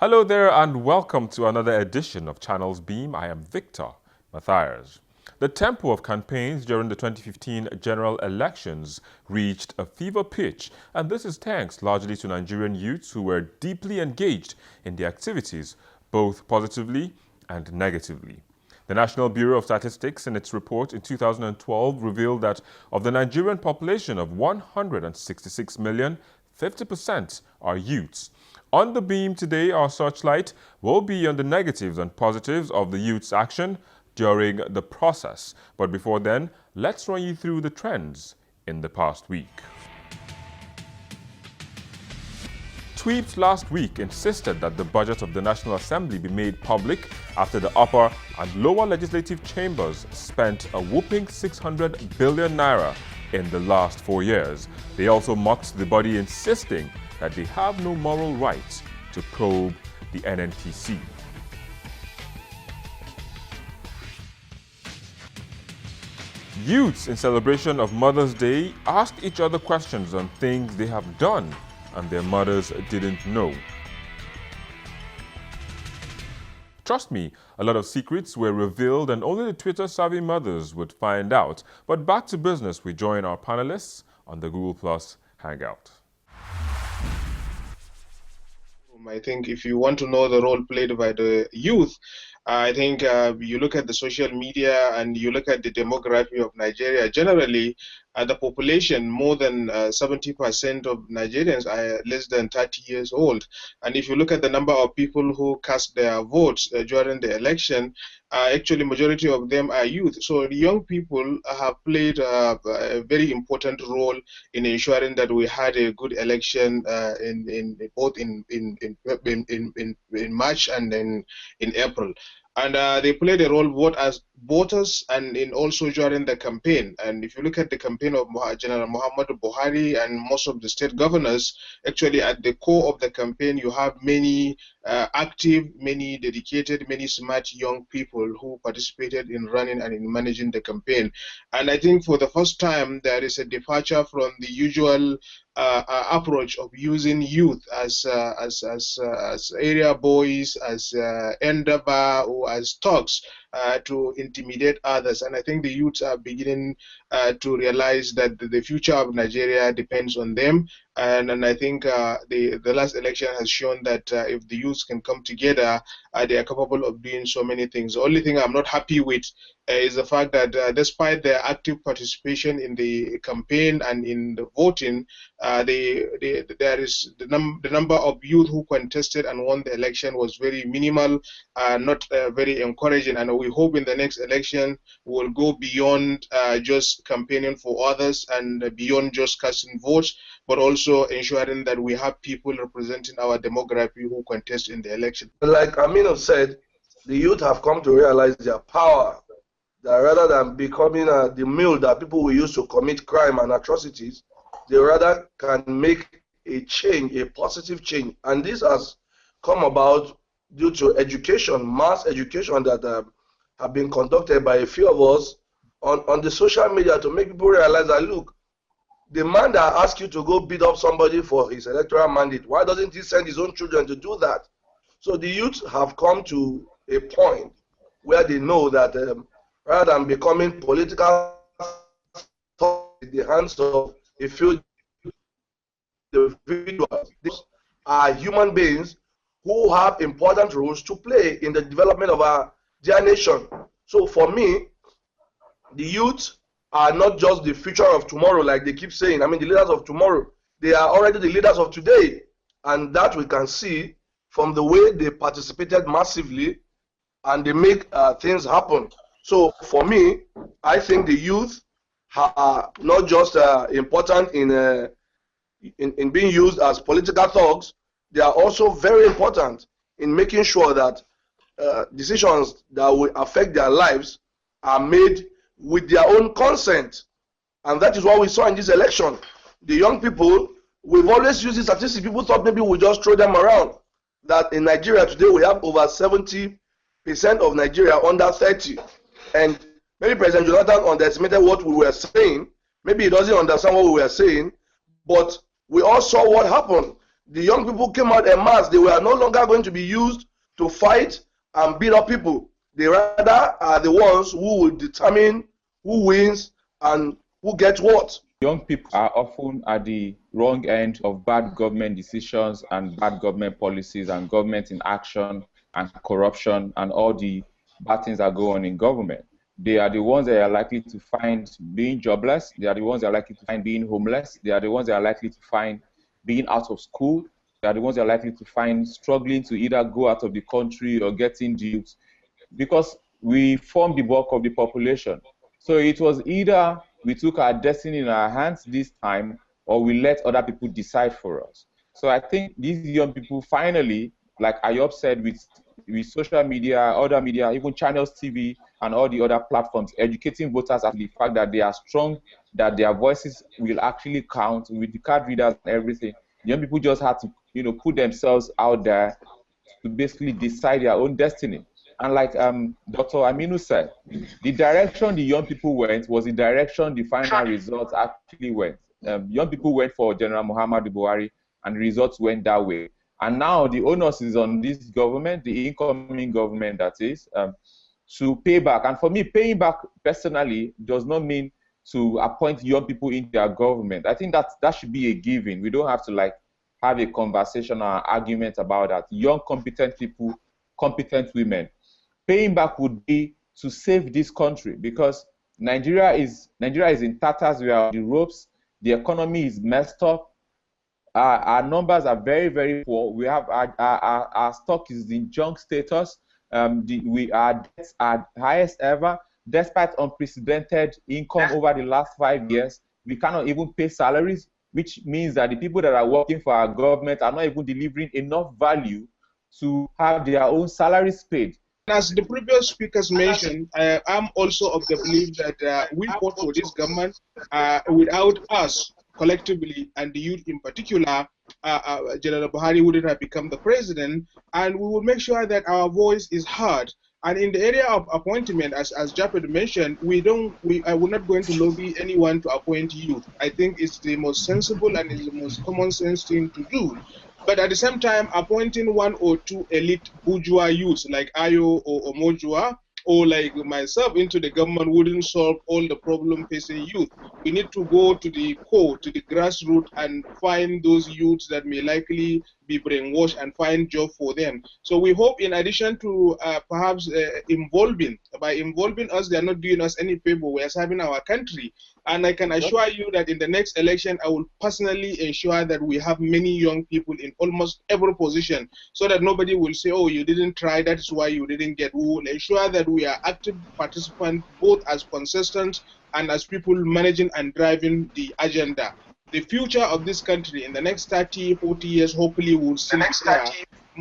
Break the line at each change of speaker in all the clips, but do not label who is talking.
Hello there and welcome to another edition of Channels Beam. I am Victor Matthias. The tempo of campaigns during the 2015 general elections reached a fever pitch, and this is thanks largely to Nigerian youths who were deeply engaged in the activities, both positively and negatively. The National Bureau of Statistics, in its report in 2012, revealed that of the Nigerian population of 166 million, 50% are youths. On the beam today, our searchlight will be on the negatives and positives of the youth's action during the process. But before then, let's run you through the trends in the past week. Tweeps last week insisted that the budget of the National Assembly be made public after the upper and lower legislative chambers spent a whopping 600 billion naira in the last 4 years. They also mocked the body, insisting that they have no moral right to probe the NNPC. Youths, in celebration of Mother's Day, asked each other questions on things they have done and their mothers didn't know. Trust me, a lot of secrets were revealed and only the Twitter-savvy mothers would find out. But back to business, we join our panelists on the Google Plus Hangout.
I think if you want to know the role played by the youth, I think you look at the social media and you look at the demography of Nigeria. Generally, the population, more than 70% of Nigerians are less than 30 years old. And if you look at the number of people who cast their votes during the election, actually majority of them are youth. So the young people have played a very important role in ensuring that we had a good election both in March and then in April. And they played a role both as voters and in also during the campaign. And if you look at the campaign of General Muhammadu Buhari and most of the state governors, actually at the core of the campaign, you have many active, many dedicated, many smart young people who participated in running and in managing the campaign. And I think for the first time, there is a departure from the usual approach of using youth as area boys, as endeavor, or as thugs to intimidate others. And I think the youths are beginning to realize that the future of Nigeria depends on them. And I think the last election has shown that if the youths can come together, they are capable of doing so many things. The only thing I'm not happy with is the fact that despite their active participation in the campaign and in the voting, there is the number of youth who contested and won the election was very minimal, not very encouraging. And we hope in the next election we will go beyond just campaigning for others and beyond just casting votes, but also ensuring that we have people representing our demography who contest in the election.
Like Aminu said, the youth have come to realize their power, that rather than becoming the mule that people will use to commit crime and atrocities, they rather can make a change, a positive change. And this has come about due to education, mass education that have been conducted by a few of us on the social media to make people realize that, look, the man that asked you to go beat up somebody for his electoral mandate, why doesn't he send his own children to do that? So the youth have come to a point where they know that rather than becoming political in the hands of a few individuals, these are human beings who have important roles to play in the development of their nation. So for me, the youth are not just the future of tomorrow, like they keep saying. I mean, the leaders of tomorrow, they are already the leaders of today. And that we can see from the way they participated massively and they make things happen. So for me, I think the youth are not just important in being used as political thugs, they are also very important in making sure that decisions that will affect their lives are made with their own consent. And that is what we saw in this election. The young people, we've always used this statistic. People thought maybe we just throw them around. That in Nigeria today, we have over 70% of Nigeria under 30. And maybe President Jonathan underestimated what we were saying. Maybe he doesn't understand what we were saying. But we all saw what happened. The young people came out en masse. They were no longer going to be used to fight and beat up people. They rather are the ones who will determine who wins and who gets what.
Young people are often at the wrong end of bad government decisions and bad government policies and government inaction and corruption and all the bad things that go on in government. They are the ones that are likely to find being jobless. They are the ones that are likely to find being homeless. They are the ones that are likely to find being out of school. They are the ones that are likely to find struggling to either go out of the country or getting duped, because we form the bulk of the population. So it was either we took our destiny in our hands this time, or we let other people decide for us. So I think these young people finally, like Ayob said, with social media, other media, even Channels TV and all the other platforms, educating voters at the fact that they are strong, that their voices will actually count with the card readers and everything. Young people just had to, put themselves out there to basically decide their own destiny. And like Dr. Aminu said, the direction the young people went was the direction the final results actually went. Young people went for General Muhammadu Buhari, and the results went that way. And now the onus is on this government, the incoming government that is, to pay back. And for me, paying back personally does not mean to appoint young people in their government. I think that should be a given. We don't have to have a conversation or an argument about that. Young, competent people, competent women. Paying back would be to save this country, because Nigeria is in tatters. We are on the ropes. The economy is messed up. Our numbers are very, very poor. We have our stock is in junk status. Our debts are highest ever, despite unprecedented income over the last 5 years. We cannot even pay salaries, which means that the people that are working for our government are not even delivering enough value to have their own salaries paid.
As the previous speakers mentioned, I'm also of the belief that we fought for this government. Without us collectively, and the youth in particular, General Buhari wouldn't have become the president, and we will make sure that our voice is heard. And in the area of appointment, as Japed mentioned, I will not going to lobby anyone to appoint youth. I think it's the most sensible and is the most common sense thing to do. But at the same time, appointing one or two elite bourgeois youths like Ayo or Omojua, or like myself into the government wouldn't solve all the problem facing youth. We need to go to the core, to the grassroots, and find those youths that may likely be brainwashed and find job for them. So we hope, in addition to perhaps by involving us, they are not doing us any favor. We are serving our country. And I can assure you that in the next election, I will personally ensure that we have many young people in almost every position, so that nobody will say, oh, you didn't try, that is why you didn't get. We will ensure that we are active participants, both as consistent and as people managing and driving the agenda. The future of this country in the next 30, 40 years, hopefully will see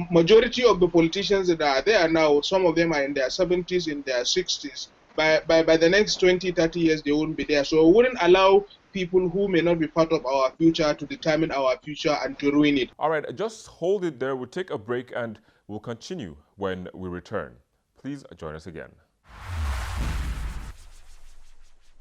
majority of the politicians that are there now, some of them are in their 70s, in their 60s. By the next 20, 30 years, they won't be there. So we wouldn't allow people who may not be part of our future to determine our future and to ruin it.
All right, just hold it there. We'll take a break and we'll continue when we return. Please join us again.